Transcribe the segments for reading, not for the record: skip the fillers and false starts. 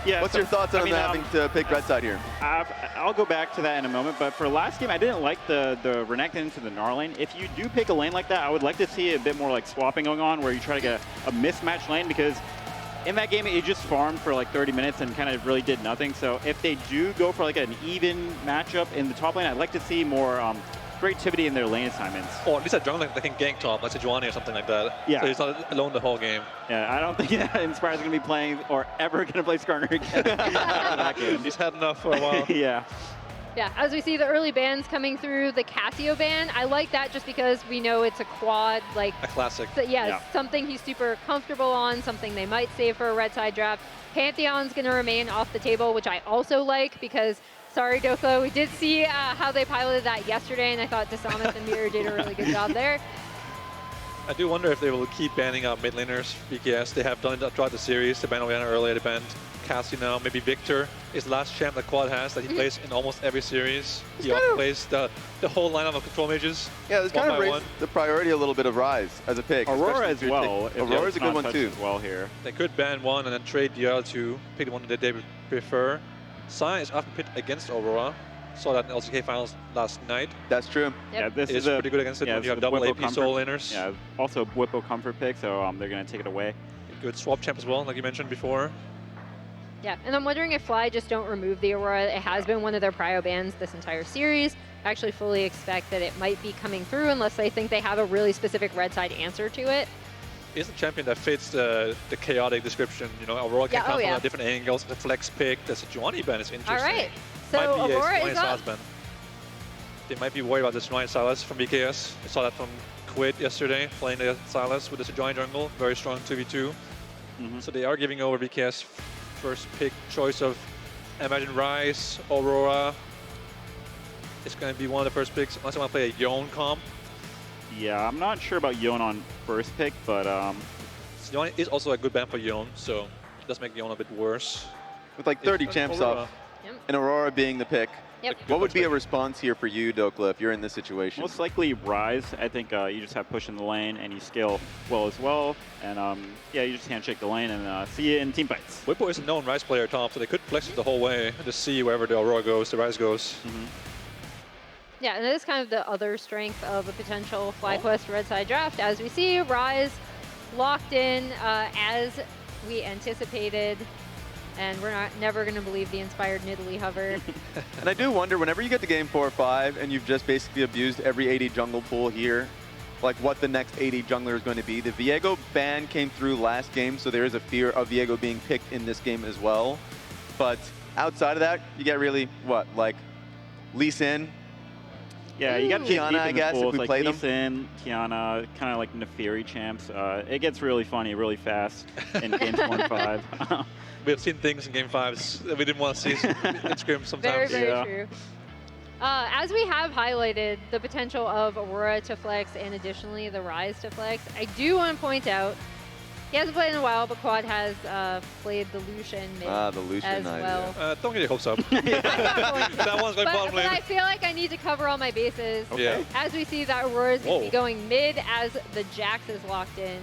Yeah. What's your thoughts on having to pick red side here? I'll go back to that in a moment, but for last game, I didn't like the Renekton into the Gnar lane. If you do pick a lane like that, I would like to see a bit more like swapping going on, where you try to get a mismatch lane, because in that game, it just farmed for like 30 minutes and kind of really did nothing. So if they do go for like an even matchup in the top lane, I'd like to see more creativity in their lane assignments. Or at least a jungle that can gank top, like Sejuani or something like that. Yeah. So he's not alone the whole game. Yeah, I don't think Inspire's going to be playing or ever going to play Skarner again after that game. He's had enough for a while. Yeah. Yeah, as we see the early bans coming through, the Cassio ban, I like that just because we know it's a quad, like a classic. So, yeah, something he's super comfortable on, something they might save for a red side draft. Pantheon's going to remain off the table, which I also like because, sorry, Dokla, we did see how they piloted that yesterday, and I thought Desamas and Mirror did a really good job there. I do wonder if they will keep banning out mid laners, VKS. They have done it throughout the series. They banned Orianna earlier, they banned Cassio now. Maybe Victor is the last champ that Quad has that he plays in almost every series. He often plays the whole lineup of control mages. Yeah, this kind of raised the priority a little bit of Ryze as a pick. Aurora as well. Aurora's a good one too. As well here. They could ban one and then trade the other two, pick the one that they prefer. Sai is often picked against Aurora. Saw that in LCK finals last night. That's true. Yep. Yeah, this is pretty good against it when you have double AP soul laners. Yeah, also Whippo comfort pick, so they're going to take it away. Good swap champ as well, like you mentioned before. Yeah, and I'm wondering if Fly just don't remove the Aurora. It has been one of their prio bans this entire series. I actually fully expect that it might be coming through unless they think they have a really specific red side answer to it. It's a champion that fits the chaotic description. You know, Aurora can come from at different angles. The flex pick, the Sejuani ban is interesting. All right, so Aurora is up. Ban. They might be worried about the Sejuani Sylas from VKS. I saw that from Quid yesterday, playing the Sylas with the Sejuani jungle. Very strong 2v2. So they are giving over VKS first pick choice of, I imagine, Ryze, Aurora. It's going to be one of the first picks, unless I want to play a Yone comp. Yeah, I'm not sure about Yone on first pick, but Sejuani is also a good ban for Yone, so it does make Yone a bit worse. With like 30 champs up, and Aurora being the pick. Yep. What would be a response here for you, Dokla, if you're in this situation? Most likely Ryze. I think you just have push in the lane, and you scale well as well. And yeah, you just handshake the lane and see you in team fights. Whippo is a known Ryze player, Tom, so they could flex it the whole way and just see wherever the Aurora goes, the Ryze goes. Yeah, and that is kind of the other strength of a potential FlyQuest red side draft. As we see, Ryze locked in as we anticipated. And we're never going to believe the inspired Nidalee hover. And I do wonder, whenever you get to game 4 or 5 and you've just basically abused every 80 jungle pool here, like what the next 80 jungler is going to be. The Viego ban came through last game, so there is a fear of Viego being picked in this game as well. But outside of that, you get really, what, like Lee Sin? Yeah, you got Kiana, I guess, if we play them. Lee Sin, Kiana, kind of like Neferi champs. It gets really funny really fast in games 4 and 5. We have seen things in Game 5s that we didn't want to see in Scrim sometimes. Very, very true. As we have highlighted the potential of Aurora to flex and additionally the Ryze to flex, I do want to point out, he hasn't played in a while, but Quad has played the Lucian mid the Lucian as well. Don't get your hopes up. That one's my bottom lane. But I feel like I need to cover all my bases. Okay. As we see that Aurora's going to be going mid as the Jax is locked in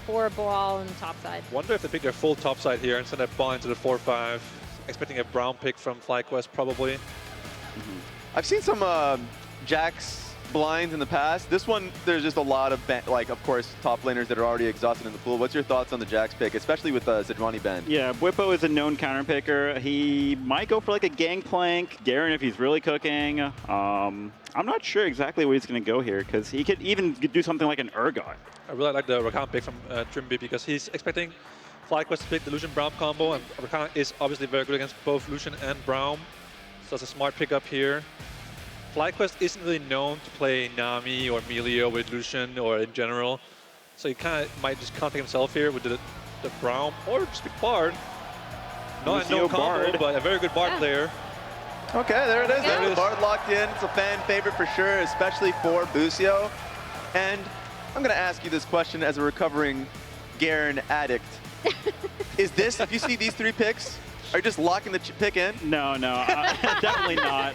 for Boal on the top side. Wonder if they pick their full top side here and send that ball into the 4-5. Expecting a brown pick from FlyQuest, probably. I've seen some Jax blinds in the past. This one, there's just a lot of, like, of course, top laners that are already exhausted in the pool. What's your thoughts on the Jax pick, especially with Sejuani ban? Yeah, Whippo is a known counter picker. He might go for like a Gangplank, Garen if he's really cooking. I'm not sure exactly what he's going to go here, because he could even do something like an Urgot. I really like the Rakan pick from Trimby because he's expecting FlyQuest to pick the Lucian Braum combo, and Rakan is obviously very good against both Lucian and Braum. So that's a smart pickup here. FlyQuest isn't really known to play Nami or Melio with Lucian or in general. So he kind of might just contact himself here with the Braum or just pick Bard. Not a known combo, but a very good Bard player. Okay, there it is. There it is. Bard locked in. It's a fan favorite for sure, especially for Busio. And I'm going to ask you this question as a recovering Garen addict. Is this, if you see these 3 picks, are you just locking the pick in? No, definitely not.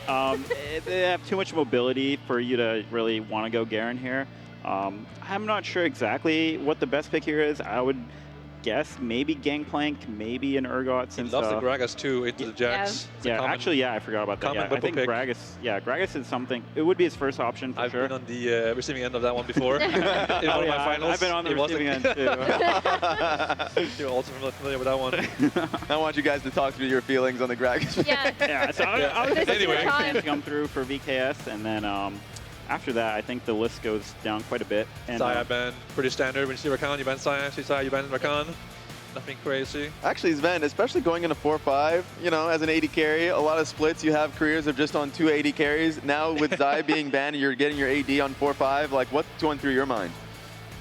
They have too much mobility for you to really want to go Garen here. I'm not sure exactly what the best pick here is. I would guess maybe Gangplank, maybe an Urgot He since loves the Gragas too into the Jax. It's a yeah, common- actually, yeah, I forgot about that. common Yeah, I Whipple think pick. Gragas is something. It would be his first option for I've sure. been on the receiving end of that one before. In one Oh, of yeah, my finals. I've been on the It was receiving end too. You're also familiar with that one. I want you guys to talk through your feelings on the Gragas. Yeah. Yeah, so I was This is Anyway. your time. to come through for VKS, and then after that, I think the list goes down quite a bit. And Saya ban, pretty standard. When you see Rakan, you ban Saya. See Saya, you ban Rakan. Nothing crazy. Actually, Sven, especially going into 4-5, you know, as an 80 carry, a lot of splits, you have careers of just on 2 80 carries. Now with Zai being banned, you're getting your AD on 4-5. Like, what's going through your mind?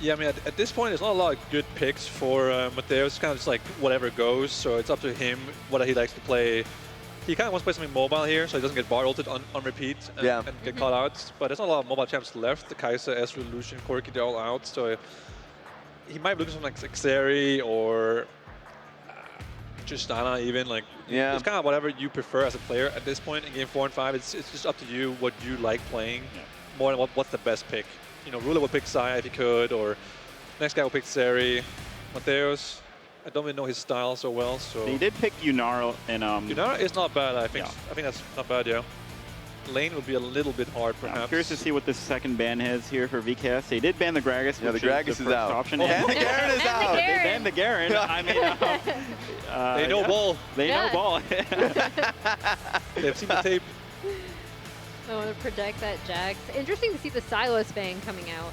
Yeah, I mean, at this point, there's not a lot of good picks for Mateo. It's kind of just like whatever goes, so it's up to him what he likes to play. He kind of wants to play something mobile here, so he doesn't get bar ulted on repeat and, and get caught out. But there's not a lot of mobile champs left. The Kai'Sa, Ezreal, Lucian, Corki, they're all out, so he might be looking for something like Xeri or Tristana even. Like, it's kind of whatever you prefer as a player at this point in game 4 and 5. It's just up to you what you like playing more than what's the best pick. You know, Ruler will pick Saya if he could, or next guy will pick Xeri. Mateos, I don't really know his style so well, so... He did pick Yunara, and Yunara is not bad, I think. Yeah. I think that's not bad, yeah. Lane would be a little bit hard, perhaps. I'm curious to see what this second ban is here for VKS. They did ban the Gragas, Yeah, the which Gragas is is the first out. option. And the Garen is out. They banned the Garen. I mean, They know ball. They know ball. They've seen the tape. I want to protect that Jax. Interesting to see the Silas ban coming out.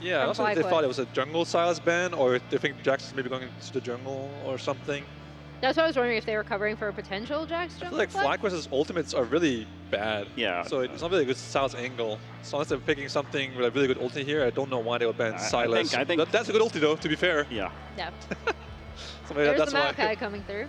Yeah, From also they FlyQuest. thought it was a jungle Silas ban, or they think Jax is maybe going into the jungle or something. That's what I was wondering, if they were covering for a potential Jax I feel jungle like fight? FlyQuest's ultimates are really bad. Yeah. So it's not really a good Silas angle. So unless they're picking something with a really good ulti here, I don't know why they would ban Silas. I think That's a good ulti though, to be fair. Yeah. Yeah. So maybe There's that's the why. map guy coming through.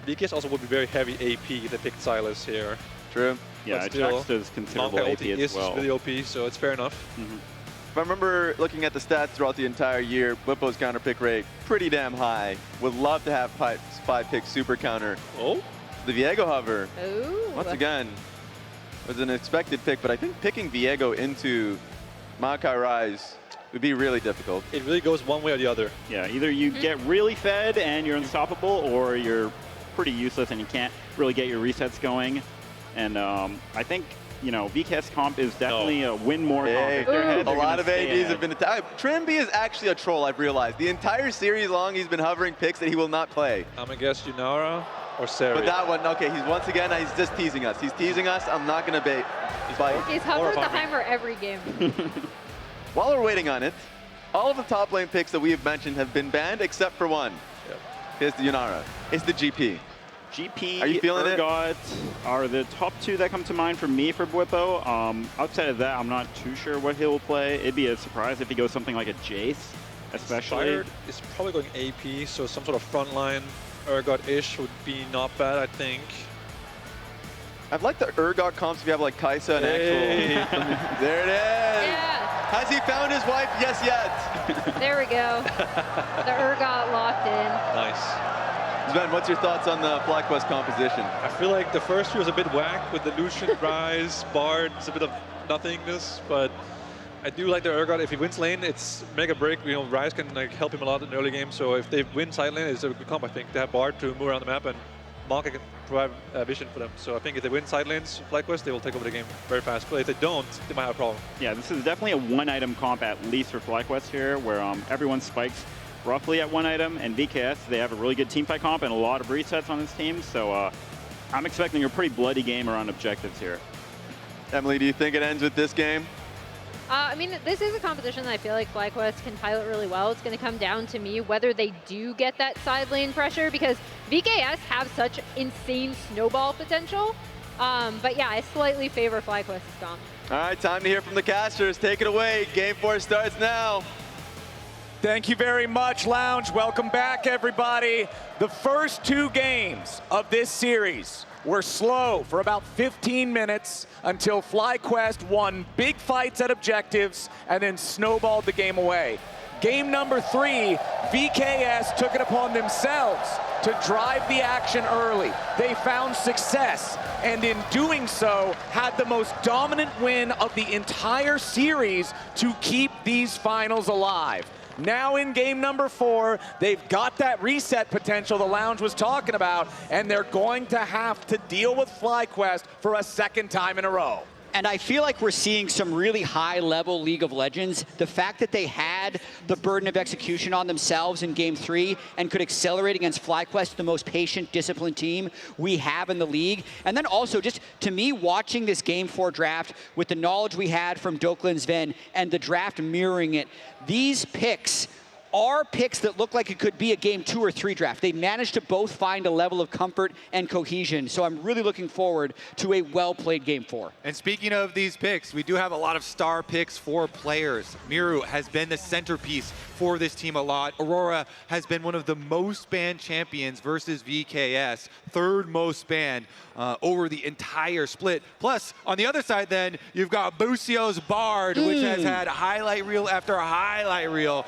VKS also would be very heavy AP if they picked Silas here. True. Yeah, But still, Jax does considerable Maokai AP ulti as is well. really OP, so it's fair enough. If I remember looking at the stats throughout the entire year, Whippo's counter pick rate pretty damn high. Would love to have 5-pick super counter. Oh? The Viego hover, Oh. once again, was an expected pick, but I think picking Viego into Maokai Rise would be really difficult. It really goes one way or the other. Yeah, either you get really fed and you're unstoppable, or you're pretty useless and you can't really get your resets going. And I think, you know, VKS comp is definitely a win more comp. Hey, If they're ahead, a they're lot gonna of stay ADs ahead. have been attacked. Trimby is actually a troll, I've realized. The entire series long, he's been hovering picks that he will not play. I'm gonna guess Yunara or Seri. But that one, okay, he's once again, he's just teasing us. He's teasing us. I'm not going to bait. He's hovering the horrifying. Heimer every game. While we're waiting on it, all of the top lane picks that we have mentioned have been banned except for one. Yep. It's the Yunara. It's the GP. GP, Are you feeling it? Urgot are the top two that come to mind for me for Bwippo. Outside of that, I'm not too sure what he'll play. It'd be a surprise if he goes something like a Jace, especially. Inspired is probably going AP, so some sort of frontline Urgot-ish would be not bad, I think. I've liked the Urgot comps if you have like Kai'Sa and Hey. actual. There it is. Yeah. Has he found his wife? Yes, yet. There we go. The Urgot locked in. Nice. Sven, what's your thoughts on the FlyQuest composition? I feel like the first few was a bit whack with the Lucian, Rise, Bard. It's a bit of nothingness, but I do like the Urgot. If he wins lane, it's mega break. You know, Rise can like help him a lot in the early game. So if they win side lane, it's a good comp, I think. They have Bard to move around the map, and Maokai can provide vision for them. So I think if they win side lanes, FlyQuest, they will take over the game very fast. But if they don't, they might have a problem. Yeah, this is definitely a one-item comp at least for FlyQuest here, where everyone spikes roughly at one item, and VKS, they have a really good teamfight comp and a lot of resets on this team, so I'm expecting a pretty bloody game around objectives here. Emily, do you think it ends with this game? I mean, this is a competition that I feel like FlyQuest can pilot really well. It's going to come down to me whether they do get that side lane pressure, because VKS have such insane snowball potential. But yeah, I slightly favor FlyQuest's comp. All right, time to hear from the casters. Take it away. Game 4 starts now. Thank you very much, Lounge. Welcome back, everybody. The first two games of this series were slow for about 15 minutes until FlyQuest won big fights at objectives and then snowballed the game away. Game number 3, VKS took it upon themselves to drive the action early. They found success, and in doing so, had the most dominant win of the entire series to keep these finals alive. Now in game number 4, they've got that reset potential the Lounge was talking about, and they're going to have to deal with FlyQuest for a second time in a row. And I feel like we're seeing some really high-level League of Legends. The fact that they had the burden of execution on themselves in Game 3 and could accelerate against FlyQuest, the most patient, disciplined team we have in the league. And then also, just to me, watching this Game 4 draft with the knowledge we had from Doklan Sven and the draft mirroring it, these picks are picks that look like it could be a Game 2 or 3 draft. They managed to both find a level of comfort and cohesion, so I'm really looking forward to a well-played Game 4. And speaking of these picks, we do have a lot of star picks for players. Miru has been the centerpiece for this team a lot. Aurora has been one of the most banned champions versus VKS, third most banned over the entire split. Plus, on the other side then, you've got Busio's Bard, which has had highlight reel after highlight reel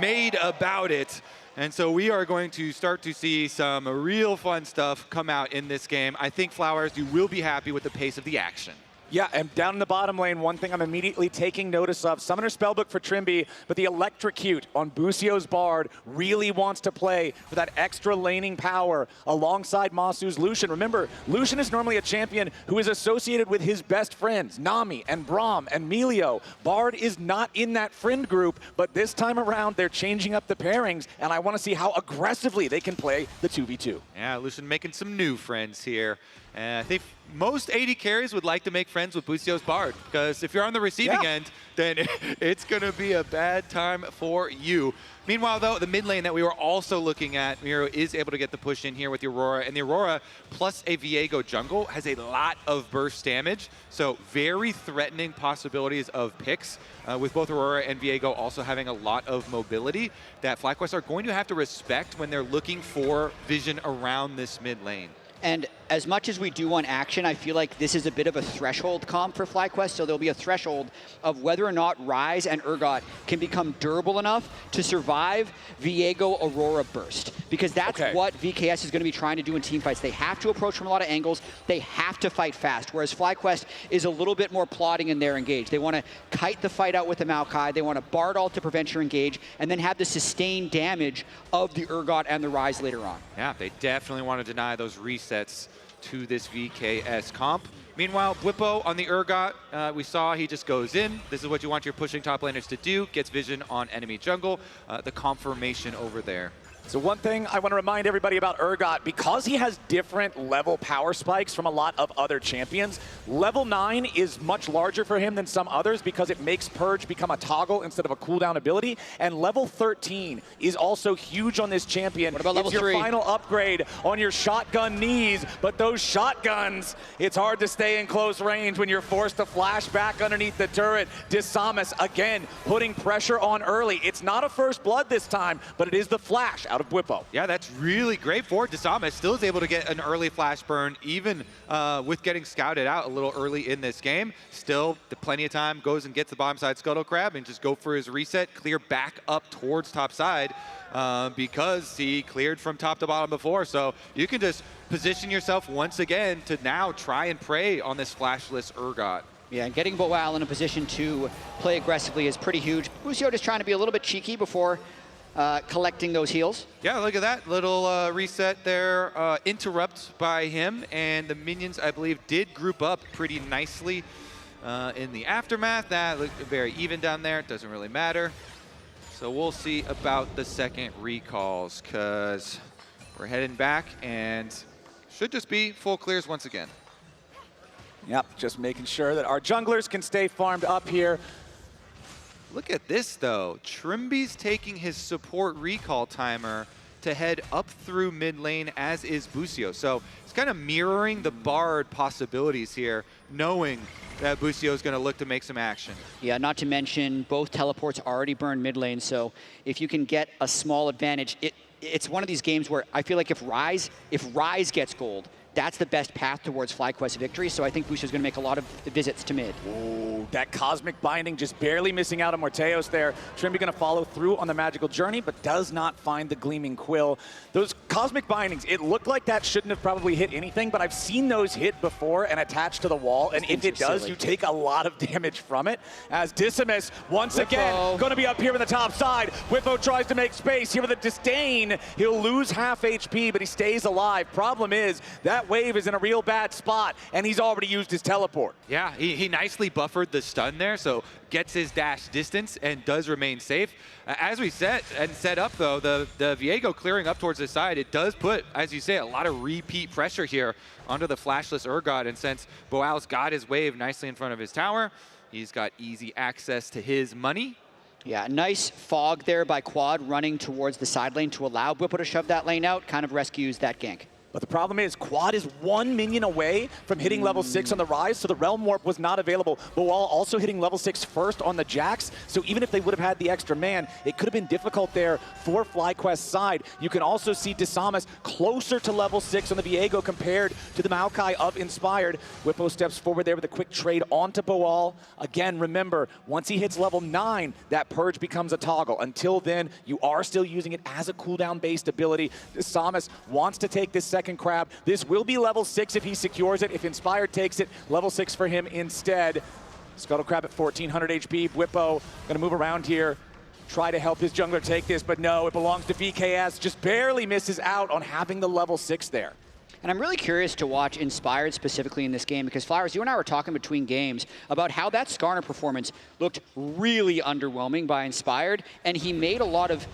made about it. And so we are going to start to see some real fun stuff come out in this game. I think, Flowers, you will be happy with the pace of the action. Yeah, and down in the bottom lane, one thing I'm immediately taking notice of, Summoner Spellbook for Trimby, but the Electrocute on Busio's Bard really wants to play for that extra laning power alongside Masu's Lucian. Remember, Lucian is normally a champion who is associated with his best friends, Nami and Braum and Melio. Bard is not in that friend group, but this time around, they're changing up the pairings, and I want to see how aggressively they can play the 2v2. Yeah, Lucian making some new friends here. And I think most AD carries would like to make friends with Busio's Bard, because if you're on the receiving end, then it's going to be a bad time for you. Meanwhile, though, the mid lane that we were also looking at, Miro is able to get the push in here with the Aurora, and the Aurora plus a Viego jungle has a lot of burst damage, so very threatening possibilities of picks, with both Aurora and Viego also having a lot of mobility that FlyQuest are going to have to respect when they're looking for vision around this mid lane. And as much as we do want action, I feel like this is a bit of a threshold comp for FlyQuest, so there'll be a threshold of whether or not Ryze and Urgot can become durable enough to survive Viego Aurora burst. Because that's what VKS is going to be trying to do in teamfights. They have to approach from a lot of angles. They have to fight fast, whereas FlyQuest is a little bit more plotting in their engage. They want to kite the fight out with the Maokai. They want to Bard ult to prevent your engage, and then have the sustained damage of the Urgot and the Ryze later on. Yeah, they definitely want to deny those resets to this VKS comp. Meanwhile, Bwipo on the Urgot, we saw he just goes in. This is what you want your pushing top laners to do. Gets vision on enemy jungle. The confirmation over there. So one thing I want to remind everybody about Urgot, because he has different level power spikes from a lot of other champions, level 9 is much larger for him than some others because it makes Purge become a toggle instead of a cooldown ability, and level 13 is also huge on this champion. What about level 3? It's your final upgrade on your shotgun knees, but those shotguns, it's hard to stay in close range when you're forced to flash back underneath the turret. Disamus, again, putting pressure on early. It's not a first blood this time, but it is the flash out of Bwipo. Yeah, that's really great for Disamus. Still is able to get an early flash burn, even with getting scouted out a little early in this game. Still, plenty of time, goes and gets the bottom side Scuttle Crab and just go for his reset, clear back up towards top side because he cleared from top to bottom before. So you can just position yourself once again to now try and prey on this flashless Urgot. Yeah, and getting Boal in a position to play aggressively is pretty huge. Busio just trying to be a little bit cheeky before collecting those heals. Yeah, look at that little reset there, interrupt by him, and the minions, I believe, did group up pretty nicely in the aftermath. That looked very even down there. It doesn't really matter. So we'll see about the second recalls, because we're heading back and should just be full clears once again. Yep, just making sure that our junglers can stay farmed up here. Look at this, though. Trimby's taking his support recall timer to head up through mid lane, as is Busio. So it's kind of mirroring the Bard possibilities here, knowing that Busio is going to look to make some action. Yeah, not to mention both teleports already burned mid lane, so if you can get a small advantage, it's one of these games where I feel like if Ryze gets gold, that's the best path towards FlyQuest victory. So I think Busio's going to make a lot of visits to mid. Ooh, that Cosmic Binding just barely missing out on Morteos there. Trimby going to follow through on the Magical Journey, but does not find the Gleaming Quill. Those Cosmic Bindings, it looked like that shouldn't have probably hit anything, but I've seen those hit before and attach to the wall, and if it does, you take a lot of damage from it. As Decimus, once again, going to be up here on the top side. Whippo tries to make space here with a Disdain. He'll lose half HP, but he stays alive. Problem is, that wave is in a real bad spot, and he's already used his teleport. Yeah, he nicely buffered the stun there, so gets his dash distance and does remain safe. As we set up, though, the Viego clearing up towards the side, it does put, as you say, a lot of repeat pressure here onto the flashless Urgot, and since Boal's got his wave nicely in front of his tower, he's got easy access to his money. Yeah, nice fog there by Quad running towards the side lane to allow Whippo to shove that lane out, kind of rescues that gank. But the problem is, Quad is 1 minion away from hitting level 6 on the Rise, so the Realm Warp was not available. Boal also hitting level 6 first on the Jax, so even if they would have had the extra man, it could have been difficult there for FlyQuest's side. You can also see Desamas closer to level 6 on the Viego compared to the Maokai of Inspired. Whippo steps forward there with a quick trade onto Boal. Again, remember, once he hits level 9, that Purge becomes a toggle. Until then, you are still using it as a cooldown-based ability. Desamas wants to take this second crab. This will be level 6 if he secures it. If Inspired takes it, level 6 for him instead. Scuttle Crab at 1400 HP. Whippo gonna move around here, try to help his jungler take this, but no, it belongs to VKS. Just barely misses out on having the level 6 there. And I'm really curious to watch Inspired specifically in this game, because Flowers, you and I were talking between games about how that Skarner performance looked really underwhelming by Inspired, and he made a lot of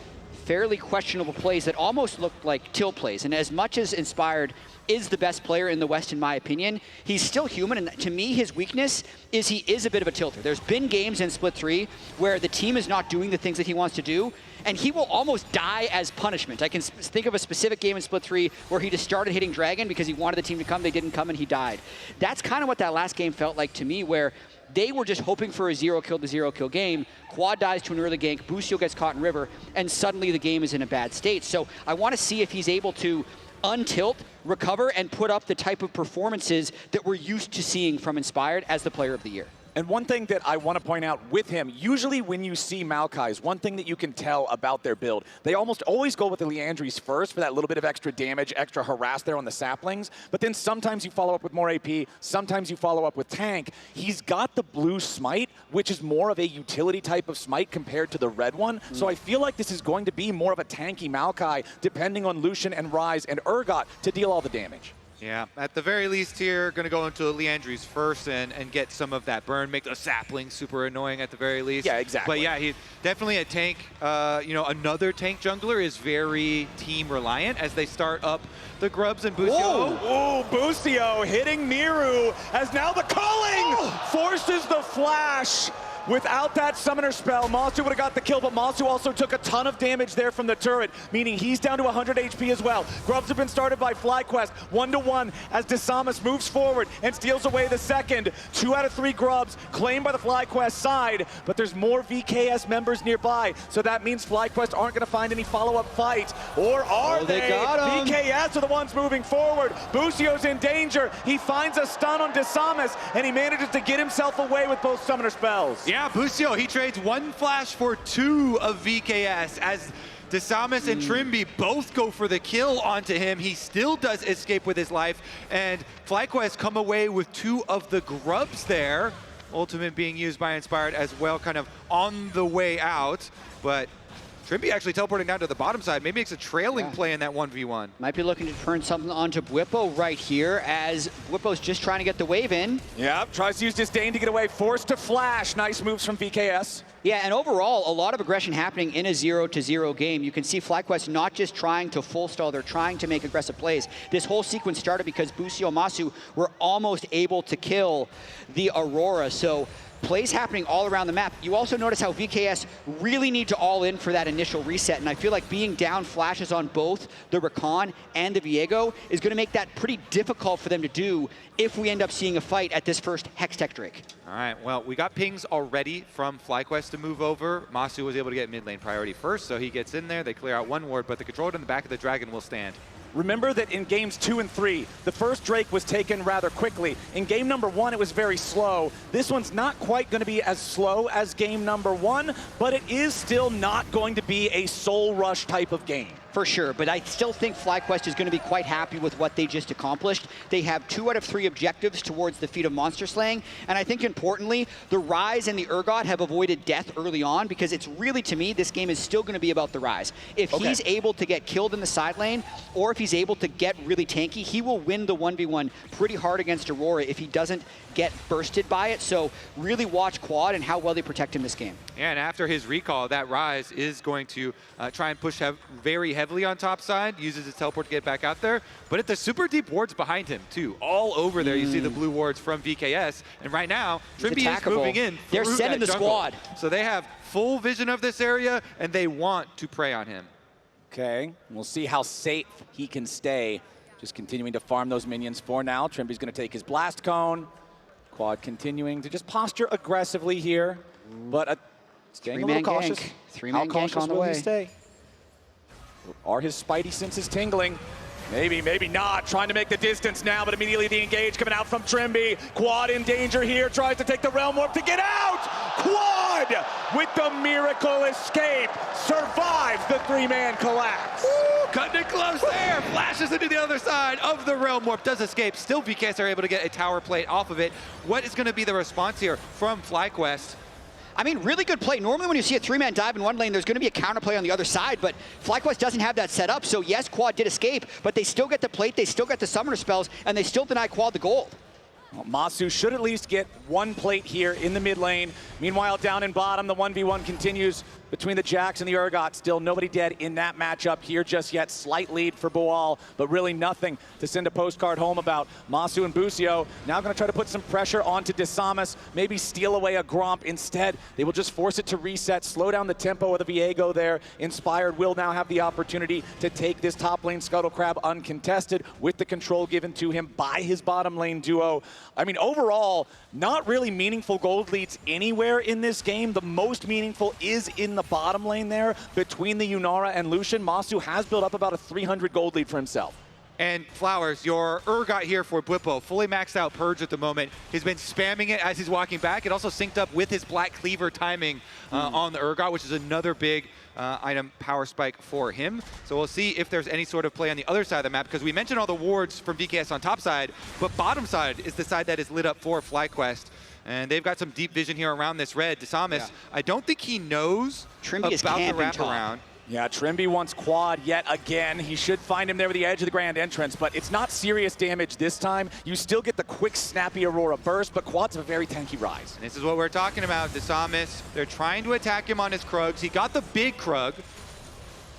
fairly questionable plays that almost looked like tilt plays. And as much as Inspired is the best player in the West, in my opinion, he's still human, and to me, his weakness is he is a bit of a tilter. There's been games in Split 3 where the team is not doing the things that he wants to do, and he will almost die as punishment. I can think of a specific game in Split 3 where he just started hitting Dragon because he wanted the team to come, they didn't come, and he died. That's kind of what that last game felt like to me, where they were just hoping for a 0-kill to 0-kill game. Quad dies to an early gank, Busio gets caught in River, and suddenly the game is in a bad state. So I want to see if he's able to untilt, recover, and put up the type of performances that we're used to seeing from Inspired as the player of the year. And one thing that I want to point out with him, usually when you see Maokai's, one thing that you can tell about their build, they almost always go with the Liandry's first for that little bit of extra damage, extra harass there on the saplings, but then sometimes you follow up with more AP, sometimes you follow up with tank. He's got the blue smite, which is more of a utility type of smite compared to the red one, so I feel like this is going to be more of a tanky Maokai, depending on Lucian and Rise and Urgot to deal all the damage. Yeah, at the very least here, going to go into Liandry's first and get some of that burn, make the sapling super annoying at the very least. Yeah, exactly. But yeah, he definitely a tank, you know, another tank jungler is very team reliant as they start up the Grubs and Busio. Oh, Busio hitting Miru as now the culling forces the flash. Without that summoner spell, Masu would have got the kill, but Masu also took a ton of damage there from the turret, meaning he's down to 100 HP as well. Grubs have been started by FlyQuest, 1-1 as Desamas moves forward and steals away the second. 2 out of 3 Grubs claimed by the FlyQuest side, but there's more VKS members nearby, so that means FlyQuest aren't going to find any follow-up fight. Or are they? Got him. VKS are the ones moving forward. Busio's in danger. He finds a stun on Desamas, and he manages to get himself away with both summoner spells. Yeah, Busio, he trades 1 flash for 2 of VKS as Desamas and Trimby both go for the kill onto him. He still does escape with his life, and FlyQuest come away with 2 of the Grubs there. Ultimate being used by Inspired as well, kind of on the way out, but Trimby actually teleporting down to the bottom side. Maybe makes a trailing play in that 1v1. Might be looking to turn something onto Whippo right here, as Whippo's just trying to get the wave in. Yep, tries to use Disdain to get away, forced to flash. Nice moves from VKS. Yeah, and overall, a lot of aggression happening in a 0-0 game. You can see FlyQuest not just trying to full stall, they're trying to make aggressive plays. This whole sequence started because Busio and Masu were almost able to kill the Aurora, so plays happening all around the map. You also notice how VKS really need to all in for that initial reset, and I feel like being down flashes on both the Rakan and the Viego is going to make that pretty difficult for them to do if we end up seeing a fight at this first Hextech Drake. All right, well, we got pings already from FlyQuest to move over. Masu was able to get mid lane priority first, so he gets in there. They clear out 1 ward, but the controller in the back of the Dragon will stand. remember that in games 2 and 3, the first Drake was taken rather quickly. In game number 1, it was very slow. This one's not quite going to be as slow as game number 1, but it is still not going to be a soul rush type of game. For sure, but I still think FlyQuest is going to be quite happy with what they just accomplished. They have 2 out of 3 objectives towards the feat of monster slaying, and I think importantly, the Rise and the Urgot have avoided death early on, because it's really, to me, this game is still going to be about the Rise. If he's able to get killed in the side lane, or if he's able to get really tanky, he will win the 1v1 pretty hard against Aurora if he doesn't get bursted by it. So really watch Quad and how well they protect him this game. Yeah, and after his recall, that Rise is going to try and push very heavily on top side, uses his teleport to get back out there, but at the super deep wards behind him too. All over there, you see the blue wards from VKS, and right now, Trimby is moving in. They're sending the squad. So they have full vision of this area, and they want to prey on him. Okay, we'll see how safe he can stay. Just continuing to farm those minions for now. Trimby's going to take his blast cone. Quad continuing to just posture aggressively here, but staying a little cautious. Three-man gank on the way. Stay? Are his spidey senses tingling? Maybe, maybe not. Trying to make the distance now, but immediately the engage coming out from Trimby. Quad in danger here, tries to take the Realm Warp to get out! Quad with the miracle escape survives the 3-man collapse. Ooh, cutting it close there. Flashes into the other side of the Realm Warp. Does escape. Still VKS are able to get a tower plate off of it. What is going to be the response here from FlyQuest? I mean, really good play. Normally when you see a 3-man dive in one lane, there's going to be a counterplay on the other side, but FlyQuest doesn't have that set up. So yes, Quad did escape, but they still get the plate, they still get the summoner spells, and they still deny Quad the gold. Well, Masu should at least get 1 plate here in the mid lane. Meanwhile, down in bottom, the 1v1 continues between the Jax and the Urgot. Still nobody dead in that matchup here just yet. Slight lead for Boal, but really nothing to send a postcard home about. Masu and Busio now going to try to put some pressure onto Desamas, maybe steal away a Gromp. Instead, they will just force it to reset, slow down the tempo of the Viego there. Inspired will now have the opportunity to take this top lane Scuttle Crab uncontested with the control given to him by his bottom lane duo. I mean, overall, not really meaningful gold leads anywhere in this game. The most meaningful is in the bottom lane there between the Yunara and Lucian. Masu has built up about a 300 gold lead for himself. And Flowers, your Urgot here for Bwipo, fully maxed out Purge at the moment. He's been spamming it as he's walking back. It also synced up with his Black Cleaver timing on the Urgot, which is another big item power spike for him. So we'll see if there's any sort of play on the other side of the map, because we mentioned all the wards from VKS on top side, but bottom side is the side that is lit up for FlyQuest. And they've got some deep vision here around this red. Desamas, I don't think he knows about the wraparound. Yeah, Trimby wants Quad yet again. He should find him there with the edge of the grand entrance, but it's not serious damage this time. You still get the quick, snappy Aurora burst, but Quad's a very tanky Rise. And this is what we're talking about. Desamas, they're trying to attack him on his Krugs. He got the big Krug.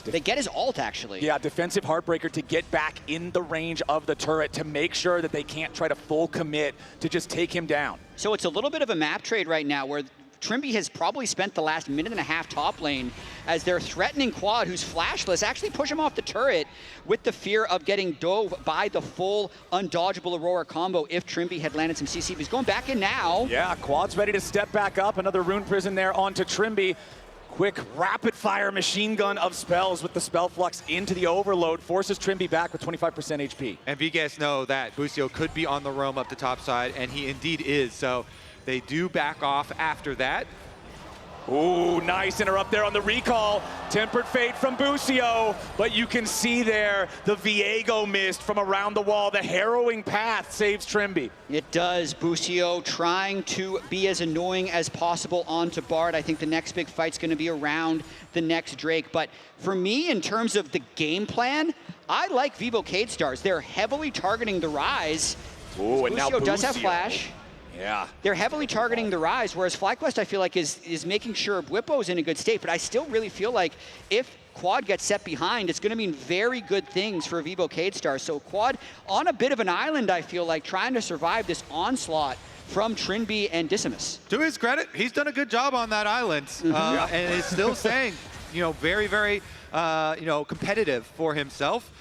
They get his ult, actually. Yeah, defensive Heartbreaker to get back in the range of the turret to make sure that they can't try to full commit to just take him down. So it's a little bit of a map trade right now where Trimby has probably spent the last minute and a half top lane as they're threatening Quad, who's flashless, actually push him off the turret with the fear of getting dove by the full undodgeable Aurora combo if Trimby had landed some CC. He's going back in now. Yeah, Quad's ready to step back up. Another Rune Prison there onto Trimby. Quick, rapid-fire machine gun of spells with the spell flux into the overload. Forces Trimby back with 25% HP. And VKS know that Busio could be on the roam up the top side, and he indeed is. So they do back off after that. Ooh, nice interrupt there on the recall. Tempered Fate from Busio, but you can see there the Viego mist from around the wall. The harrowing path saves Trimby. It does. Busio trying to be as annoying as possible onto Bard. I think the next big fight's going to be around the next Drake. But for me, in terms of the game plan, I like Vivo Keyd Stars. They're heavily targeting the Rise. Ooh, and now Busio does have Flash. Yeah. They're heavily targeting the Rise, whereas FlyQuest, I feel like, is making sure Bwipo's in a good state. But I still really feel like if Quad gets set behind, it's going to mean very good things for Vivo Keyd Stars. So Quad on a bit of an island, I feel like, trying to survive this onslaught from Trimby and Decimus. To his credit, he's done a good job on that island, and is still saying, you know, very, very competitive for himself.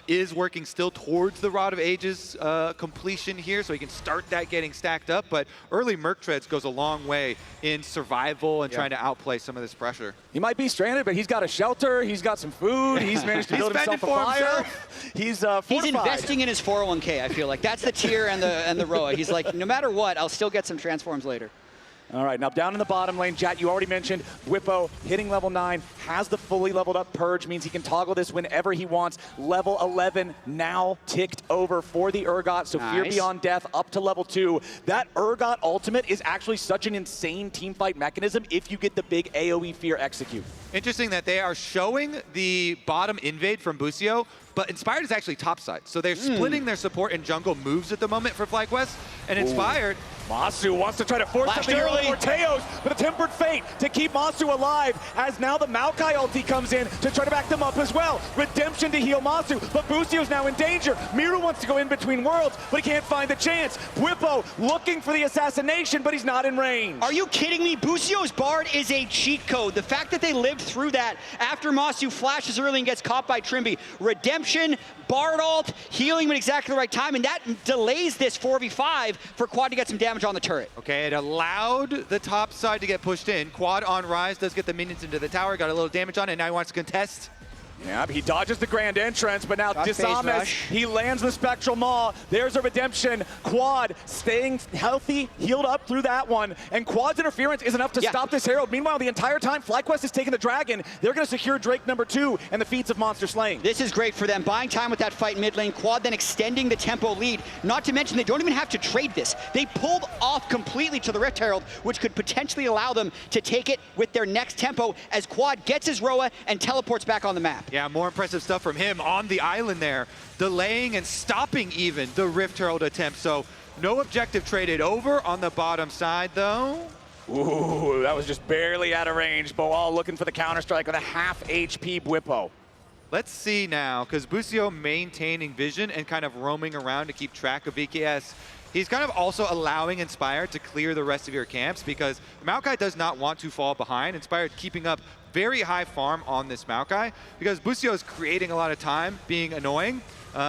Is working still towards the Rod of Ages completion here, so he can start that getting stacked up. But early Merc Treads goes a long way in survival and trying to outplay some of this pressure. He might be stranded, but he's got a shelter, he's got some food, he's managed to build himself a fire. He's investing in his 401k, I feel like. That's the tier and the ROA. He's like, no matter what, I'll still get some transforms later. All right, now down in the bottom lane, Jat, you already mentioned Bwipo hitting level 9, has the fully leveled up Purge, means he can toggle this whenever he wants. Level 11 now ticked over for the Urgot, so Fear Beyond Death up to level 2. That Urgot ultimate is actually such an insane teamfight mechanism if you get the big AoE Fear execute. Interesting that they are showing the bottom invade from Busio, but Inspired is actually topside. So they're splitting their support and jungle moves at the moment for FlyQuest, and Inspired... Masu wants to try to force something early for Teos, but a Tempered Fate to keep Masu alive, as now the Maokai ulti comes in to try to back them up as well. Redemption to heal Masu, but Busio's now in danger. Miru wants to go in between worlds, but he can't find the chance. Bwipo looking for the assassination, but he's not in range. Are you kidding me? Busio's Bard is a cheat code. The fact that they lived through that after Masu flashes early and gets caught by Trimby. Redemption, Bard ult, healing him at exactly the right time, and that delays this 4v5 for Quad to get some damage on the turret. Okay, it allowed the top side to get pushed in. Quad on Rise does get the minions into the tower, got a little damage on it, and now he wants to contest. Yeah, he dodges the grand entrance, but now Disamis, he lands the Spectral Maw. There's a redemption. Quad staying healthy, healed up through that one, and Quad's interference is enough to stop this Herald. Meanwhile, the entire time, FlyQuest is taking the Dragon. They're going to secure Drake #2 and the feats of Monster Slaying. This is great for them, buying time with that fight mid lane. Quad then extending the tempo lead. Not to mention, they don't even have to trade this. They pulled off completely to the Rift Herald, which could potentially allow them to take it with their next tempo as Quad gets his Roa and teleports back on the map. Yeah, more impressive stuff from him on the island there, delaying and stopping even the Rift Herald attempt. So no objective traded over on the bottom side though. Ooh, that was just barely out of range. Boal looking for the counter-strike with a half HP Bwipo. Let's see now, because Busio maintaining vision and kind of roaming around to keep track of VKS. He's kind of also allowing Inspired to clear the rest of your camps because Maokai does not want to fall behind. Inspired keeping up very high farm on this Maokai because Busio is creating a lot of time, being annoying.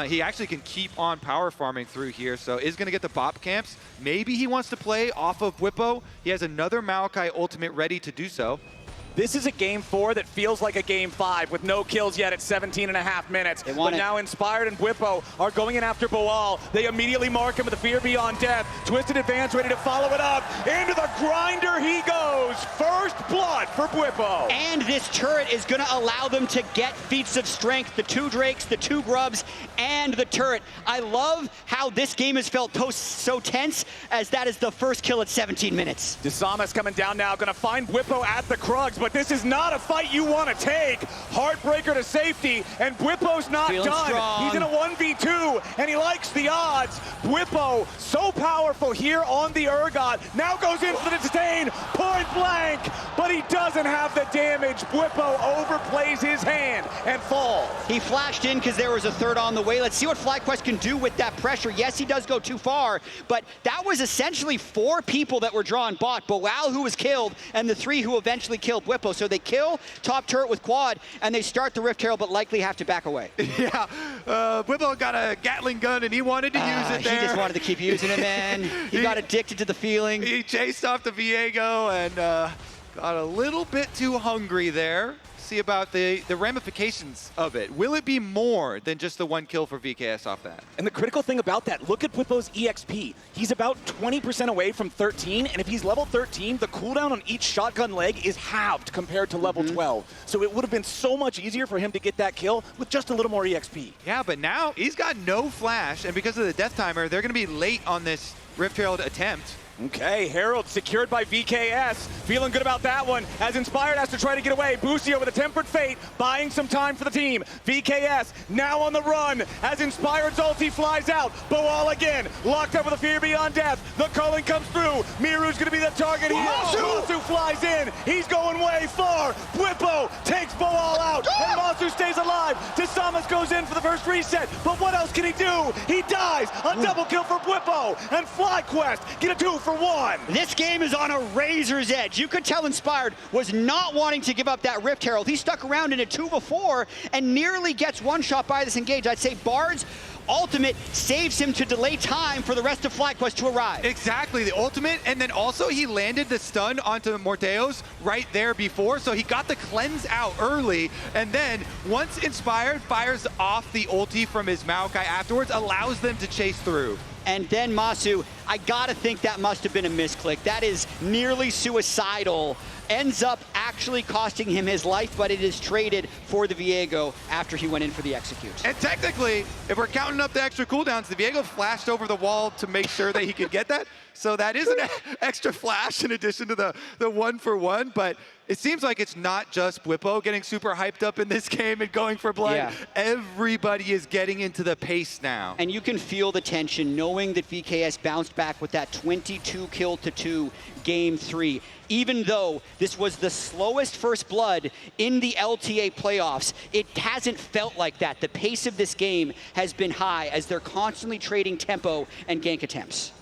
He actually can keep on power farming through here, so is going to get the bop camps. Maybe he wants to play off of Bwipo. He has another Maokai ultimate ready to do so. This is a game 4 that feels like a game 5 with no kills yet at 17.5 minutes. But now Inspired and Bwipo are going in after Boal. They immediately mark him with a Fear Beyond Death. Twisted Advance ready to follow it up. Into the grinder he goes. First blood for Bwipo. And this turret is going to allow them to get feats of strength. The 2 Drakes, the 2 Grubs, and the turret. I love how this game has felt so tense as that is the first kill at 17 minutes. Disamis coming down now. Going to find Bwipo at the Krugs. But this is not a fight you want to take. Heartbreaker to safety, and Bwipo's not done. Strong. He's in a 1v2, and he likes the odds. Bwipo, so powerful here on the Urgot. Now goes in for the disdain, point blank, but he doesn't have the damage. Bwipo overplays his hand and falls. He flashed in because there was a third on the way. Let's see what FlyQuest can do with that pressure. Yes, he does go too far, but that was essentially 4 people that were drawn bot. Boal, who was killed, and the 3 who eventually killed Bwipo. So they kill top turret with Quad, and they start the Rift Herald, but likely have to back away. Yeah, Bwipo got a Gatling gun, and he wanted to use it there. He just wanted to keep using it, man. He got addicted to the feeling. He chased off the Viego and got a little bit too hungry there. See about the ramifications of it. Will it be more than just the 1 kill for VKS off that? And the critical thing about that, look at Bwipo's EXP. He's about 20% away from 13, and if he's level 13, the cooldown on each shotgun leg is halved compared to level 12. So it would have been so much easier for him to get that kill with just a little more EXP. Yeah, but now he's got no flash, and because of the death timer, they're going to be late on this Rift Herald attempt. Okay, Herald secured by VKS. Feeling good about that one as Inspired has to try to get away. Busio with a Tempered Fate, buying some time for the team. VKS now on the run as Inspired's ulti flies out. Boal again, locked up with a Fear Beyond Death. The culling comes through. Miru's going to be the target here. Masu flies in. He's going way far. Bwipo takes Boal out, and Masu stays alive. Disamis goes in for the first reset, but what else can he do? He dies. A double kill for Bwipo, and FlyQuest get a 2 for 1. This game is on a razor's edge. You could tell Inspired was not wanting to give up that Rift Herald. He stuck around in a 2v4 and nearly gets one shot by this engage. I'd say Bard's ultimate saves him to delay time for the rest of FlyQuest to arrive. Exactly, the ultimate, and then also he landed the stun onto Morteos right there before, so he got the cleanse out early, and then once Inspired fires off the ulti from his Maokai afterwards, allows them to chase through. And then Masu, I gotta think that must have been a misclick. That is nearly suicidal. Ends up actually costing him his life, but it is traded for the Viego after he went in for the execute. And technically, if we're counting up the extra cooldowns, the Viego flashed over the wall to make sure that he could get that. So that is an extra flash in addition to the 1-for-1, but it seems like it's not just Bwipo getting super hyped up in this game and going for blood. Yeah. Everybody is getting into the pace now. And you can feel the tension knowing that VKS bounced back with that 22 kill to 2 game 3. Even though this was the slowest first blood in the LTA playoffs, it hasn't felt like that. The pace of this game has been high as they're constantly trading tempo and gank attempts.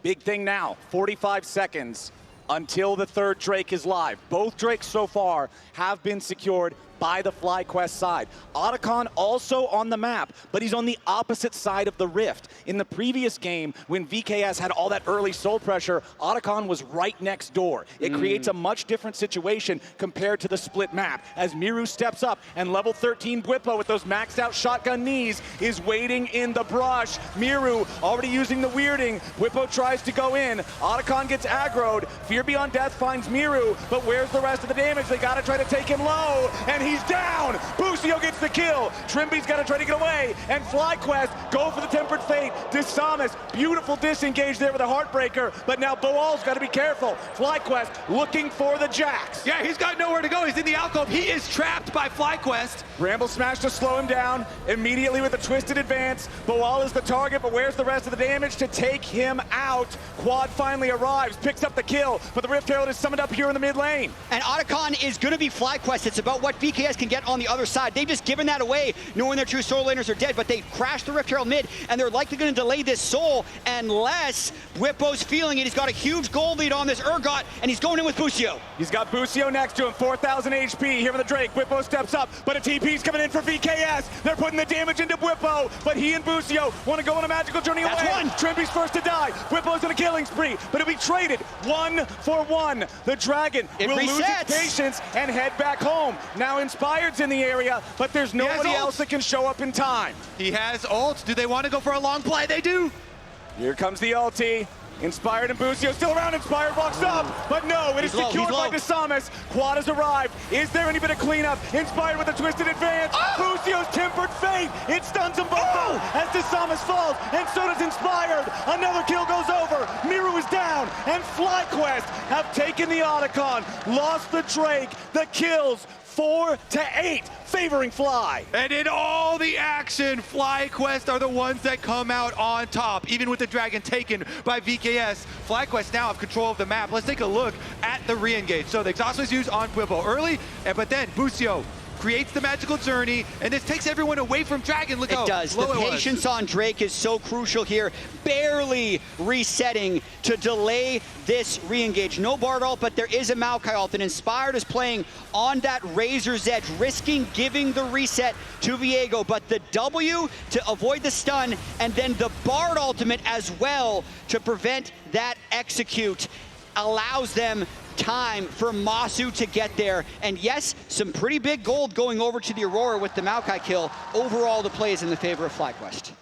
Big thing now, 45 seconds until the third Drake is live. Both Drakes so far have been secured by the FlyQuest side. Otacon also on the map, but he's on the opposite side of the rift. In the previous game, when VKS had all that early soul pressure, Otacon was right next door. It creates a much different situation compared to the split map. As Miru steps up and level 13 Bwipo with those maxed out shotgun knees is waiting in the brush. Miru already using the weirding. Bwipo tries to go in. Otacon gets aggroed. Fear Beyond Death finds Miru, but where's the rest of the damage? They gotta try to take him low, and he's down. Busio gets the kill. Trimby's got to try to get away. And FlyQuest go for the Tempered Fate. Disamus, beautiful disengage there with a Heartbreaker. But now Boal's got to be careful. FlyQuest looking for the Jax. Yeah, he's got nowhere to go. He's in the alcove. He is trapped by FlyQuest. Bramble Smash to slow him down. Immediately with a twisted advance. Boal is the target, but where's the rest of the damage to take him out? Quad finally arrives, picks up the kill, but the Rift Herald is summoned up here in the mid lane. And Otacon is going to be FlyQuest. It's about what VKS can get on the other side. They've just given that away, knowing their two soul laners are dead, but they crashed the Rift Herald mid, and they're likely going to delay this soul unless Bwipo's feeling it. He's got a huge gold lead on this Urgot, and he's going in with Busio. He's got Busio next to him, 4,000 HP here for the Drake. Bwipo steps up, but a TP's coming in for VKS. They're putting the damage into Bwipo, but he and Busio want to go on a magical journey away. That's one. Trimby's first to die. Bwipo's in a killing spree, but it'll be traded 1-for-1. The Dragon will lose its patience and head back home. Now Inspired's in the area, but there's nobody else that can show up in time. He has ult. Do they want to go for a long play? They do. Here comes the ulti. Inspired and Busio still around. Inspired walks up, but no, it is secured by Disamus. Quad has arrived. Is there any bit of cleanup? Inspired with a twisted advance. Busio's Tempered Fate. It stuns them both as Disamus falls, and so does Inspired. Another kill goes over. Miru is down, and FlyQuest have taken the Otacon, lost the Drake. The kills 4-8, favoring Fly. And in all the action, FlyQuest are the ones that come out on top, even with the Dragon taken by VKS. FlyQuest now have control of the map. Let's take a look at the re-engage. So the exhaust was used on Bwipo early, but then Busio creates the magical journey, and this takes everyone away from Dragon. Look how does. low The patience on Drake is so crucial here. Barely resetting to delay this re-engage. No Bard ult, but there is a Maokai ult, and Inspired is playing on that razor's edge, risking giving the reset to Viego, but the W to avoid the stun, and then the Bard ultimate as well to prevent that execute allows them time for Masu to get there. And yes, some pretty big gold going over to the Aurora with the Maokai kill. Overall, the play is in the favor of FlyQuest.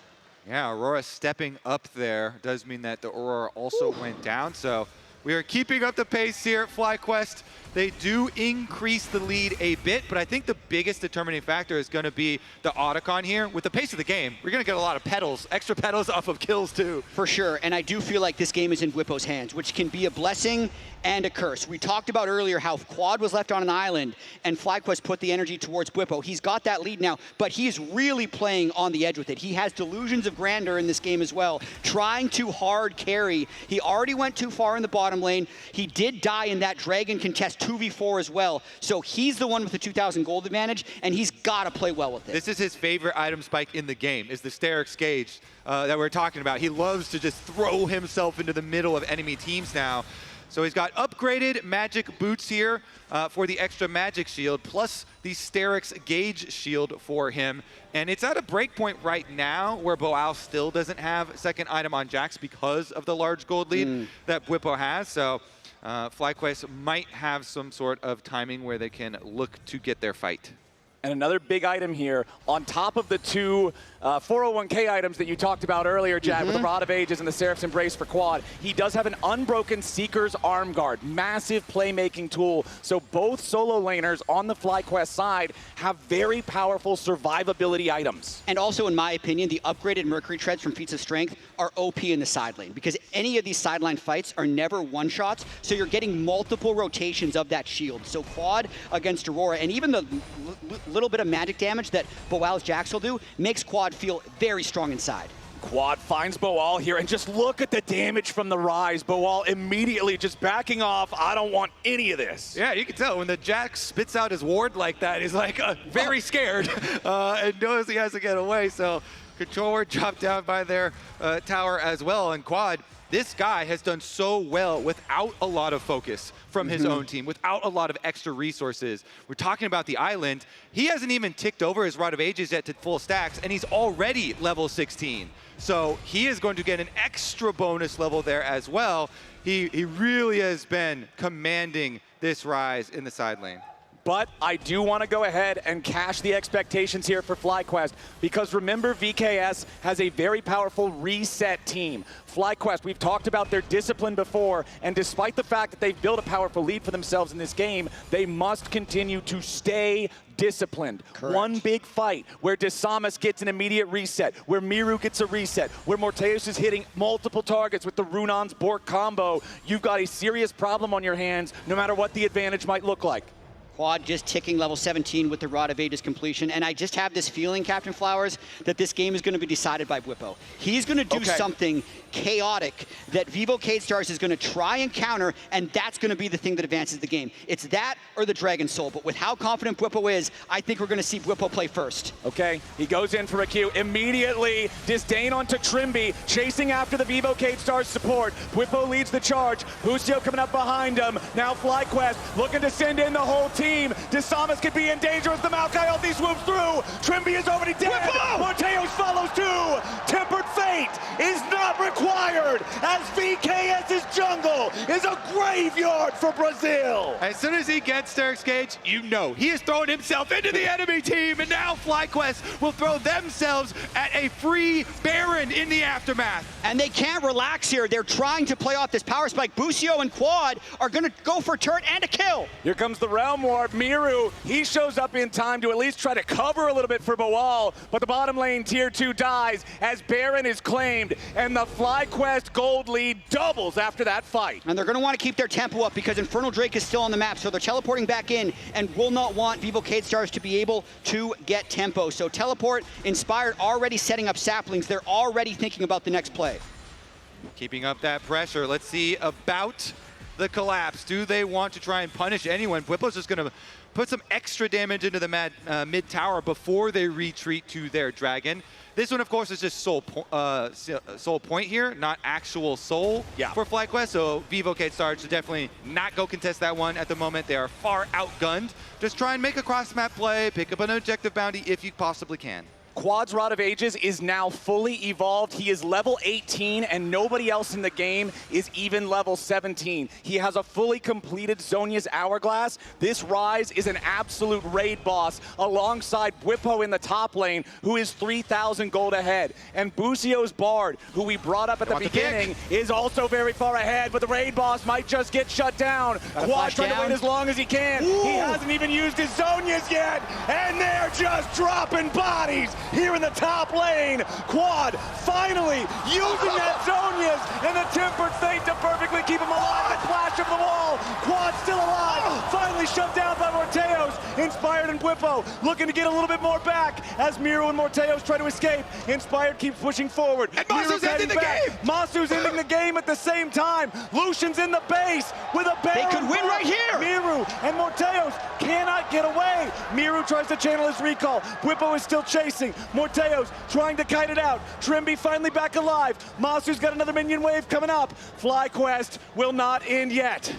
Yeah, Aurora stepping up there does mean that the Aurora also went down. So we are keeping up the pace here at FlyQuest. They do increase the lead a bit, but I think the biggest determining factor is going to be the Otacon here. With the pace of the game, we're going to get a lot of petals, extra petals off of kills too. For sure, and I do feel like this game is in Bwipo's hands, which can be a blessing and a curse. We talked about earlier how Quad was left on an island and FlyQuest put the energy towards Bwipo. He's got that lead now, but he's really playing on the edge with it. He has delusions of grandeur in this game as well, trying to hard carry. He already went too far in the bottom lane. He did die in that Dragon contest 2v4 as well, so he's the one with the 2,000 gold advantage, and he's got to play well with it. This is his favorite item spike in the game, is the Sterix Gauge that we're talking about. He loves to just throw himself into the middle of enemy teams now. So he's got upgraded magic boots here for the extra magic shield, plus the Sterix Gauge shield for him. And it's at a breakpoint right now where Boal still doesn't have second item on Jax because of the large gold lead that Bwipo has. So FlyQuest might have some sort of timing where they can look to get their fight. And another big item here, on top of the two 401k items that you talked about earlier, Jack, with the Rod of Ages and the Seraph's Embrace for quad, he does have an unbroken Seeker's Arm Guard, massive playmaking tool. So both solo laners on the FlyQuest side have very powerful survivability items. And also, in my opinion, the upgraded Mercury Treads from Feats of Strength are OP in the side lane, because any of these sideline fights are never one-shots, so you're getting multiple rotations of that shield. So quad against Aurora, and even the little bit of magic damage that Boal's Jax will do, makes quad feel very strong inside. Quad finds Boal here, and just look at the damage from the Rise. Boal immediately just backing off. I don't want any of this. Yeah, you can tell when the Jax spits out his ward like that, he's like very scared and knows he has to get away. So control ward dropped down by their tower as well. And Quad, this guy has done so well without a lot of focus from his own team, without a lot of extra resources. We're talking about the island. He hasn't even ticked over his Rod of Ages yet to full stacks, and he's already level 16. So he is going to get an extra bonus level there as well. He really has been commanding this Rise in the side lane. But I do want to go ahead and cash the expectations here for FlyQuest, because remember, VKS has a very powerful reset team. FlyQuest, we've talked about their discipline before, and despite the fact that they've built a powerful lead for themselves in this game, they must continue to stay disciplined. Correct. One big fight where Desamas gets an immediate reset, where Miru gets a reset, where Morteus is hitting multiple targets with the Runon's Bork combo. You've got a serious problem on your hands, no matter what the advantage might look like. Quad just ticking level 17 with the Rod of Ages completion, and I just have this feeling, Captain Flowers, that this game is going to be decided by Bwipo. He's going to do something chaotic that Vivo Keyd Stars is going to try and counter, and that's going to be the thing that advances the game. It's that or the Dragon Soul, but with how confident Bwipo is, I think we're going to see Bwipo play first. Okay, he goes in for a Q. Immediately, Disdain onto Trimby, chasing after the Vivo Keyd Stars support. Bwipo leads the charge. Busio coming up behind him. Now FlyQuest looking to send in the whole team. Desamas could be in danger as the Maokai ulti swoops through. Trimby is already dead. Morteos follows too. Tempered Fate is not required, as VKS's jungle is a graveyard for Brazil. As soon as he gets Sterix Gauge, you know he has thrown himself into the enemy team, and now FlyQuest will throw themselves at a free Baron in the aftermath. And they can't relax here. They're trying to play off this power spike. Busio and Quad are going to go for turret and a kill. Here comes the Realm War. Miru, he shows up in time to at least try to cover a little bit for Boal, but the bottom lane tier 2 dies as Baron is claimed, and the FlyQuest gold lead doubles after that fight. And they're going to want to keep their tempo up because Infernal Drake is still on the map, so they're teleporting back in and will not want Vivo Keyd Stars to be able to get tempo. So teleport, Inspired already setting up saplings. They're already thinking about the next play. Keeping up that pressure. Let's see about the collapse. Do they want to try and punish anyone? Bwipo's just going to put some extra damage into the mid tower before they retreat to their dragon. This one, of course, is just soul point here, not actual soul for FlyQuest. So Vivo Keyd Stars should definitely not go contest that one at the moment. They are far outgunned. Just try and make a cross-map play, pick up an objective bounty if you possibly can. Quad's Rod of Ages is now fully evolved. He is level 18, and nobody else in the game is even level 17. He has a fully completed Zhonya's Hourglass. This Rise is an absolute raid boss alongside Bwipo in the top lane, who is 3,000 gold ahead. And Busio's Bard, who we brought up at the beginning, is also very far ahead, but the raid boss might just get shut down. Quad trying to wait as long as he can. He hasn't even used his Zhonya's yet, and they're just dropping bodies here in the top lane. Quad finally using that Zonias and the tempered fate to perfectly keep him alive. The flash of the wall. Quad still alive. Finally shut down by Morteos. Inspired and Whippo looking to get a little bit more back as Miro and Morteos try to escape. Inspired keeps pushing forward. And Masu's ending the game. Masu's ending the game at the same time. Lucian's in the base with a Baron. They could win right here. Miru and Morteos cannot get away. Miru tries to channel his recall. Whippo is still chasing. Morteos trying to kite it out. Trimby finally back alive. Masu's got another minion wave coming up. FlyQuest will not end yet.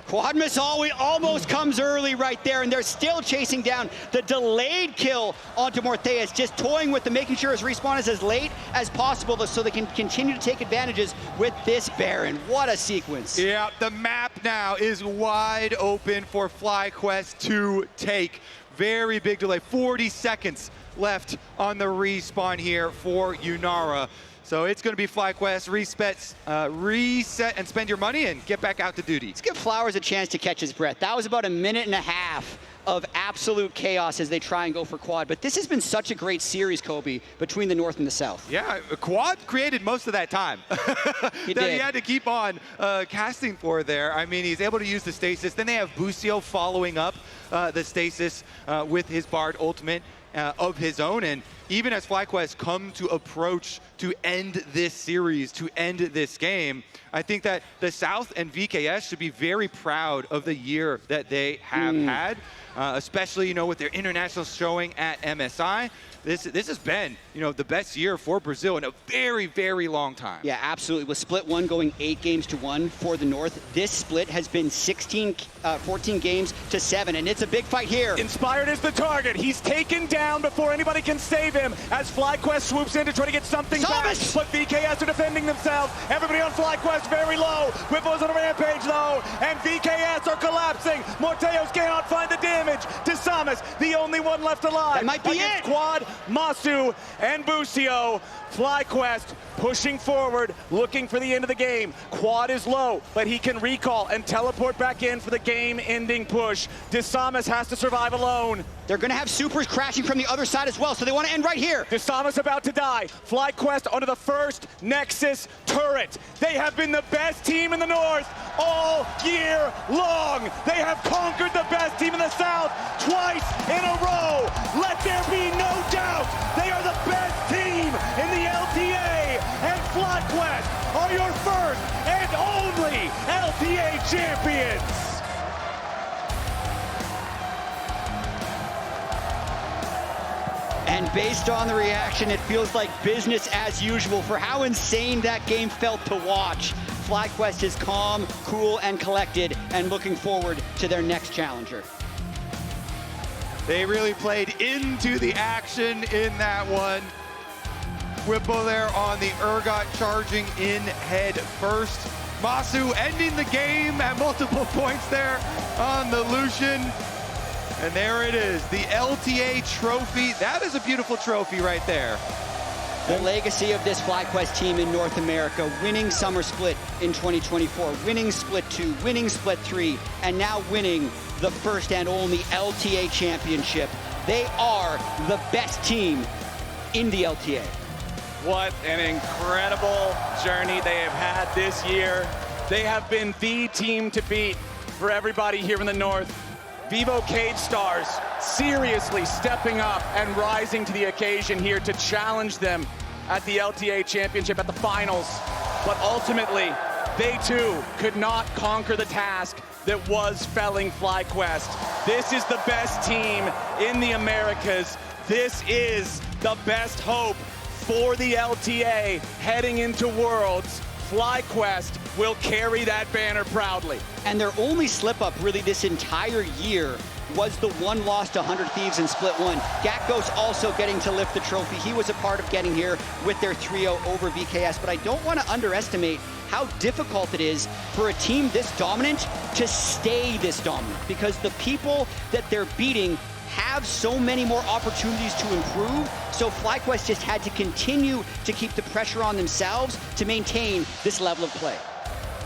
Quad Miss almost comes early right there, and they're still chasing down the delayed kill onto Morteus, just toying with them, making sure his respawn is as late as possible so they can continue to take advantages with this Baron. What a sequence. Yeah, the map now is wide open for FlyQuest to take. Very big delay, 40 seconds left on the respawn here for Yunara. So it's going to be FlyQuest, reset and spend your money and get back out to duty. Let's give Flowers a chance to catch his breath. That was about a minute and a half of absolute chaos as they try and go for Quad. But this has been such a great series, Kobe, between the North and the South. Yeah, Quad created most of that time that he had to keep on casting for there. I mean, he's able to use the stasis. Then they have Busio following up the stasis with his Bard ultimate of his own. And even as FlyQuest come to approach to end this series, to end this game, I think that the South and VKS should be very proud of the year that they have had, especially, with their international showing at MSI. This has been, the best year for Brazil in a very, very long time. Yeah, absolutely. With split one going 8 games to 1 for the North, this split has been 14 games to 7, and it's a big fight here. Inspired is the target. He's taken down before anybody can save him as FlyQuest swoops in to try to get something back. But VKS are defending themselves. Everybody on FlyQuest very low. Whipple's on a rampage though, and VKS are collapsing. Morteos cannot find the damage. Desamas, the only one left alive. That might be it. Quad, Masu, and Busio. FlyQuest pushing forward, looking for the end of the game. Quad is low, but he can recall and teleport back in for the game-ending push. Desamas has to survive alone. They're going to have supers crashing from the other side as well, so they want to end right here. Desamas about to die. FlyQuest onto the first Nexus turret. They have been the best team in the North all year long. They have conquered the best team in the South twice in a row. Let there be no doubt. They are the best team in the LTA, and FlyQuest are your first and only LTA champions. And based on the reaction, it feels like business as usual for how insane that game felt to watch. FlyQuest is calm, cool, and collected, and looking forward to their next challenger. They really played into the action in that one. Whippo there on the Urgot, charging in head first. Masu ending the game at multiple points there on the Lucian. And there it is, the LTA trophy. That is a beautiful trophy right there. The legacy of this FlyQuest team in North America, winning Summer Split in 2024, winning Split 2, winning Split 3, and now winning the first and only LTA Championship. They are the best team in the LTA. What an incredible journey they have had this year. They have been the team to beat for everybody here in the North. Vivo Keyd Stars seriously stepping up and rising to the occasion here to challenge them at the LTA Championship at the finals. But ultimately, they too could not conquer the task that was felling FlyQuest. This is the best team in the Americas. This is the best hope for the LTA heading into Worlds. FlyQuest will carry that banner proudly. And their only slip-up really this entire year was the one loss to 100 Thieves in Split 1. Gakgos also getting to lift the trophy. He was a part of getting here with their 3-0 over VKS, but I don't want to underestimate how difficult it is for a team this dominant to stay this dominant, because the people that they're beating have so many more opportunities to improve, so FlyQuest just had to continue to keep the pressure on themselves to maintain this level of play.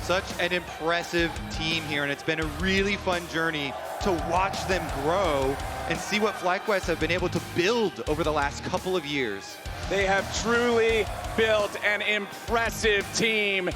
Such an impressive team here, and it's been a really fun journey to watch them grow and see what FlyQuest have been able to build over the last couple of years. They have truly built an impressive team.